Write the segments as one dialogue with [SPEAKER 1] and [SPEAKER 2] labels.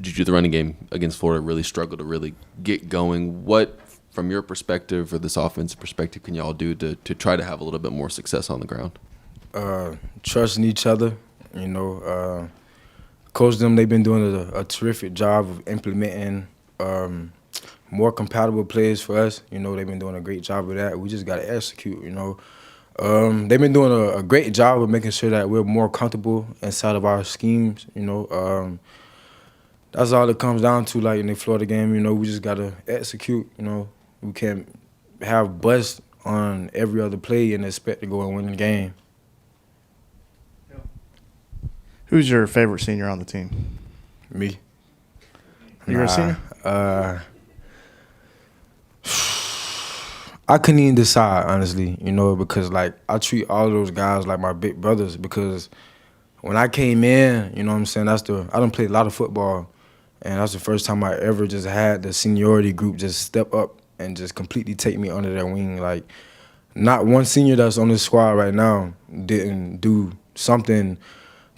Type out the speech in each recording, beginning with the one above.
[SPEAKER 1] Juju, the running game against Florida really struggled to really get going. What, from your perspective or this offensive perspective, can y'all do to try to have a little bit more success on the ground?
[SPEAKER 2] Trusting each other, coach them, they've been doing a terrific job of implementing more compatible plays for us. They've been doing a great job of that. We just got to execute, They've been doing a great job of making sure that we're more comfortable inside of our schemes, That's all it comes down to, like in the Florida game, we just got to execute, We can't have bust on every other play and expect to go and win the game.
[SPEAKER 3] Who's your favorite senior on the team?
[SPEAKER 2] Me.
[SPEAKER 3] You're a senior?
[SPEAKER 2] I couldn't even decide, honestly, because, I treat all of those guys like my big brothers because when I came in, I done played a lot of football, and that's the first time I ever just had the seniority group just step up and just completely take me under their wing. Not one senior that's on this squad right now didn't do something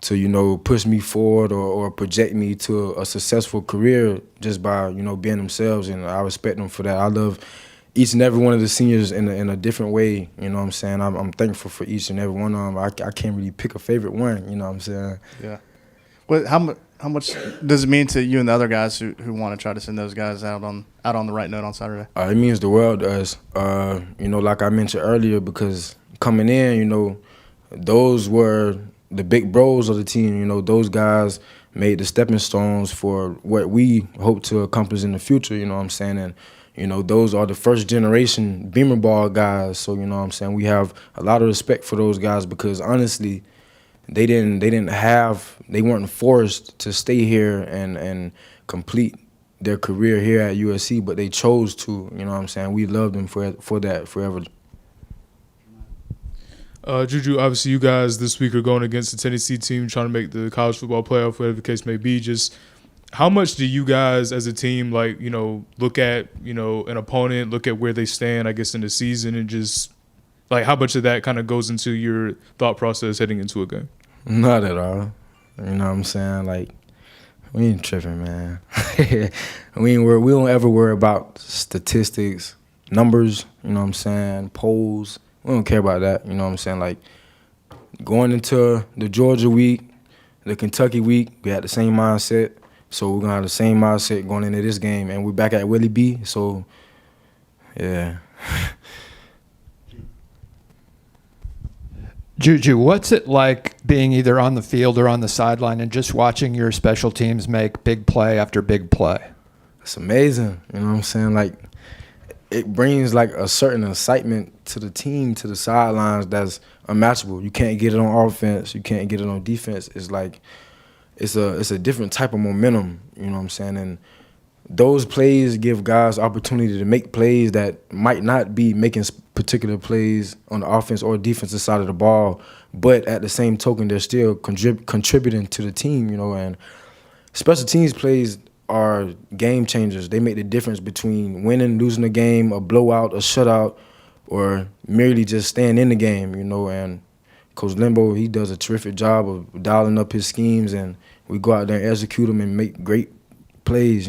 [SPEAKER 2] to, push me forward or project me to a successful career just by, being themselves, and I respect them for that. I love each and every one of the seniors in a different way, I'm thankful for each and every one of them. I can't really pick a favorite one,
[SPEAKER 3] Yeah. Well, how much does it mean to you and the other guys who want to try to send those guys out on the right note on Saturday?
[SPEAKER 2] It means the world to us, like I mentioned earlier, because coming in, those were the big bros of the team. Those guys made the stepping stones for what we hope to accomplish in the future, And, those are the first generation Beamer ball guys. So, we have a lot of respect for those guys because honestly, they weren't forced to stay here and complete their career here at USC, but they chose to, We love them for that forever.
[SPEAKER 4] Juju, obviously you guys this week are going against the Tennessee team trying to make the college football playoff, whatever the case may be. Just how much do you guys as a team, look at, an opponent, look at where they stand, I guess, in the season, and just, how much of that kind of goes into your thought process heading into a game?
[SPEAKER 2] Not at all. We ain't tripping, man. we don't ever worry about statistics, numbers, polls. We don't care about that, going into the Georgia week, the Kentucky week, we had the same mindset. So we're going to have the same mindset going into this game. And we're back at Willie B. So, yeah.
[SPEAKER 5] Juju, what's it like being either on the field or on the sideline and just watching your special teams make big play after big play?
[SPEAKER 2] It's amazing. It brings a certain excitement to the team, to the sidelines that's unmatchable. You can't get it on offense. You can't get it on defense. It's a different type of momentum, And those plays give guys opportunity to make plays that might not be making particular plays on the offense or defensive side of the ball, but at the same token, they're still contributing to the team, And special teams plays are game changers. They make the difference between winning, losing a game, a blowout, a shutout, or merely just staying in the game, And Coach Limbo, he does a terrific job of dialing up his schemes, and we go out there and execute them and make great plays,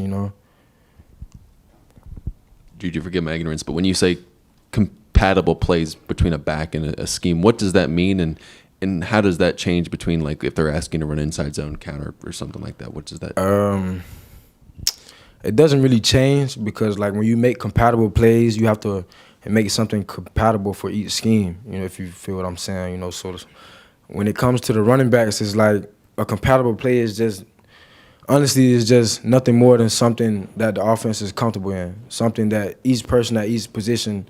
[SPEAKER 1] Juju, forgive my ignorance, but when you say compatible plays between a back and a scheme, what does that mean, and how does that change between, if they're asking to run inside zone counter or something like that? What does that
[SPEAKER 2] It doesn't really change because, when you make compatible plays, you have to make something compatible for each scheme, if you feel what I'm saying, So when it comes to the running backs, it's a compatible play is just nothing more than something that the offense is comfortable in, something that each person at each position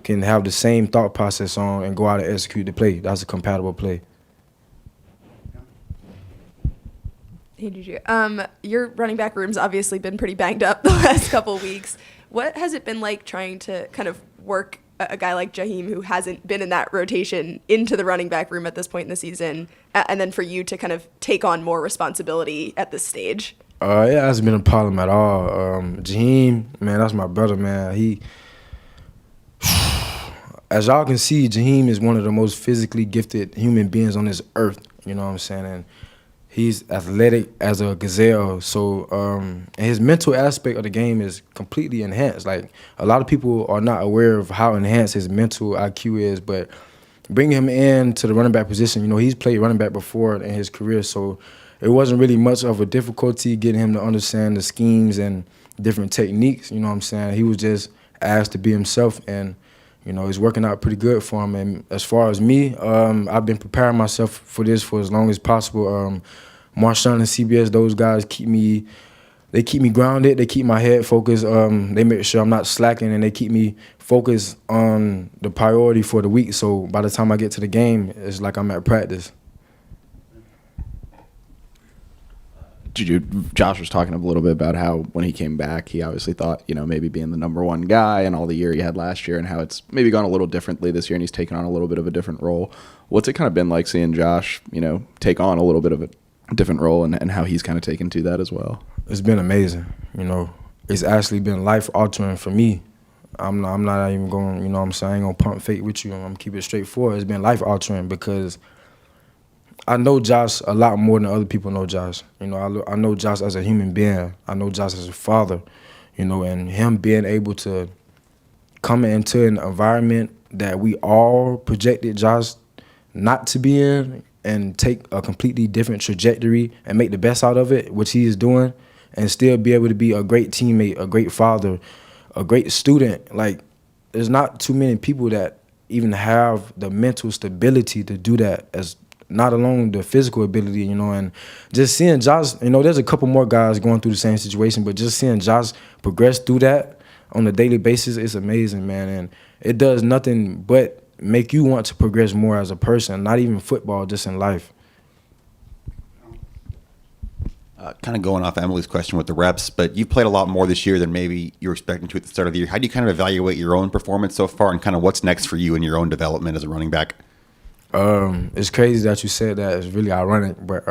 [SPEAKER 2] can have the same thought process on and go out and execute the play. That's a compatible play.
[SPEAKER 6] Hey, Juju. Your running back room's obviously been pretty banged up the last couple of weeks. What has it been like trying to kind of work a guy like Jaheim, who hasn't been in that rotation, into the running back room at this point in the season, and then for you to kind of take on more responsibility at this stage?
[SPEAKER 2] It hasn't been a problem at all. Jaheim, man, that's my brother, man. As y'all can see, Jaheim is one of the most physically gifted human beings on this earth, And He's athletic as a gazelle. So and his mental aspect of the game is completely enhanced. Like, a lot of people are not aware of how enhanced his mental IQ is, but bringing him in to the running back position, you know, he's played running back before in his career, so it wasn't really much of a difficulty getting him to understand the schemes and different techniques, you know what I'm saying? He was just asked to be himself, and, you know, it's working out pretty good for him. And as far as me, I've been preparing myself for this for as long as possible. Marshawn and CBS, those guys keep me grounded. They keep my head focused. They make sure I'm not slacking, and they keep me focused on the priority for the week. So by the time I get to the game, it's like I'm at practice.
[SPEAKER 7] Juju, Josh was talking a little bit about how when he came back, he obviously thought, you know, maybe being the number one guy and all the year he had last year, and how it's maybe gone a little differently this year, and he's taken on a little bit of a different role. What's it kind of been like seeing Josh, you know, take on a little bit of a different role, and how he's kind of taken to that as well?
[SPEAKER 2] It's been amazing. You know, it's actually been life altering for me. I'm not even going, you know what I'm saying, I ain't gonna pump fake with you. I'm gonna keep it straightforward. It's been life altering because I know Josh a lot more than other people know Josh. You know, I know Josh as a human being. I know Josh as a father, you know, and him being able to come into an environment that we all projected Josh not to be in and take a completely different trajectory and make the best out of it, which he is doing, and still be able to be a great teammate, a great father, a great student. Like, there's not too many people that even have the mental stability to do that, as not alone the physical ability, you know. And just seeing Josh, you know, there's a couple more guys going through the same situation, but just seeing Josh progress through that on a daily basis, it's amazing, man. And it does nothing but make you want to progress more as a person, not even football, just in life.
[SPEAKER 8] Kind of going off Emily's question with the reps, but you've played a lot more this year than maybe you were expecting to at the start of the year. How do you kind of evaluate your own performance so far, and kind of what's next for you in your own development as a running back?
[SPEAKER 2] It's crazy that you said that. It's really ironic, but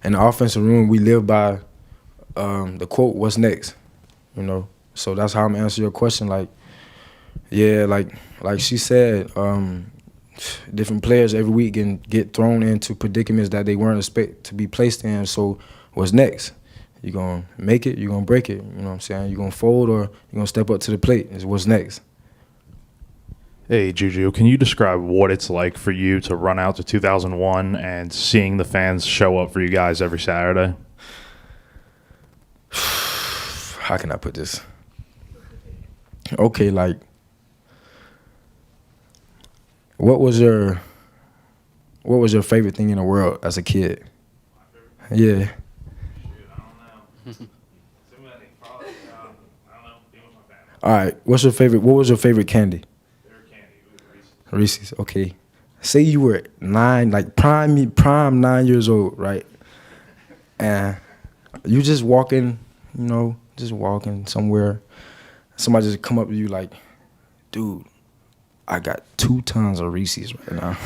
[SPEAKER 2] in the offensive room, we live by the quote, "What's next?" You know, so that's how I'm gonna answer your question. Like, yeah, like she said, different players every week can get thrown into predicaments that they weren't expected to be placed in. So what's next? You gonna make it? You gonna break it? You know what I'm saying? You gonna fold, or you gonna step up to the plate? Is what's next.
[SPEAKER 9] Hey, Juju, can you describe what it's like for you to run out to 2001 and seeing the fans show up for you guys every Saturday?
[SPEAKER 2] How can I put this? Okay, like, what was your favorite thing in the world as a kid? Yeah. All right. What was your favorite candy? Reese's. Okay. Say you were 9, like prime 9 years old, right? And you just walking, you know, just walking somewhere. Somebody just come up to you like, dude, I got 2 tons of Reese's right now.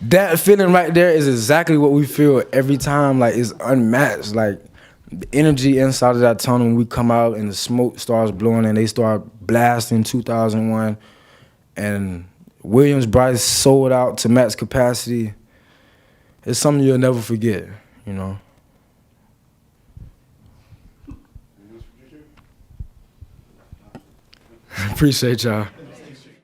[SPEAKER 2] That feeling right there is exactly what we feel every time. Like, it's unmatched. Like, the energy inside of that tunnel when we come out and the smoke starts blowing and they start blasting 2001 and Williams Bryce sold out to max capacity. It's something you'll never forget, you know. Appreciate y'all.